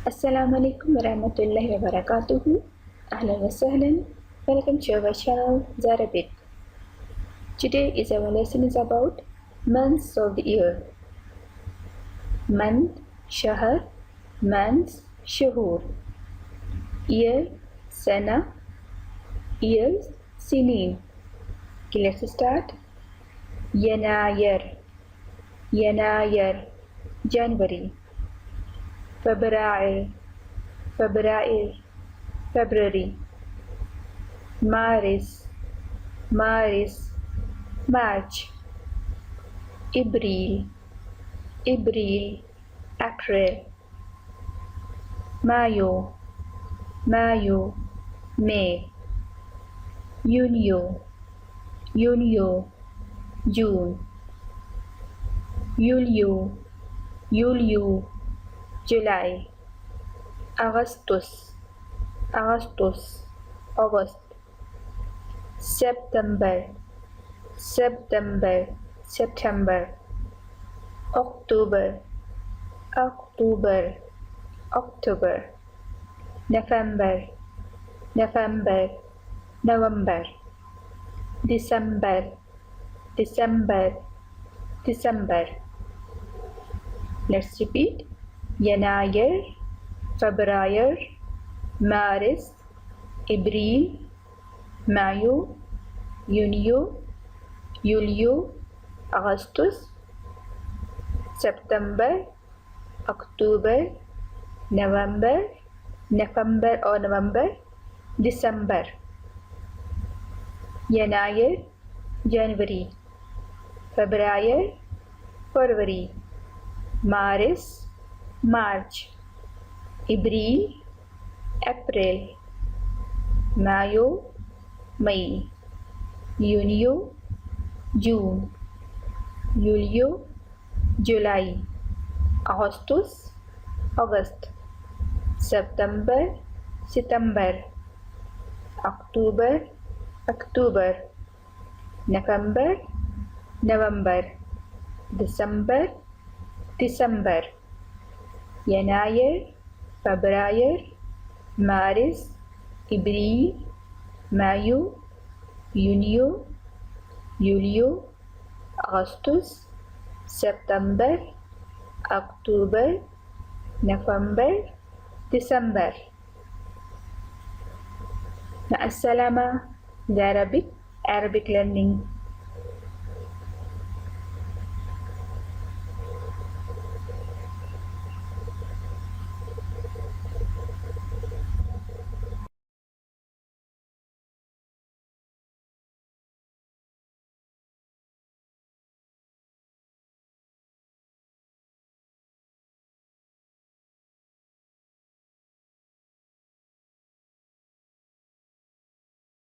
Assalamu alaikum warahmatullahi wabarakatuh. Ahlan wa sahlan. Welcome to our channel Zarabit. Today is our lesson is about months of the year. Month, shahr, months, shuhur. Year, sana, years, sinin. Okay, let's start. Yanayar, Yanayar, January. February, February, February. Maris, Maris, March. April, April, April. Mayo, Mayo, May. Junio, Junio, June. Julio, Julio, July. Augustus, Augustus, August. September, September, September. October, October, October. November, November, November. December, December, December. Let's repeat. Yanayar, February, Maris, April, Mayo, Junio, Julio, Augustus, September, October, November, November or November, December. Yanayar, January. February, February. Maris, March. April, April. Mayo, May. Junio, June. Julio, July. Augustus, August. September, September. October, October. November, November. December, December. Yanayar, February, Maris, April, Mayo, Junio, Julio, Augustus, September, October, November, December. مع السلامة. The Arabic learning.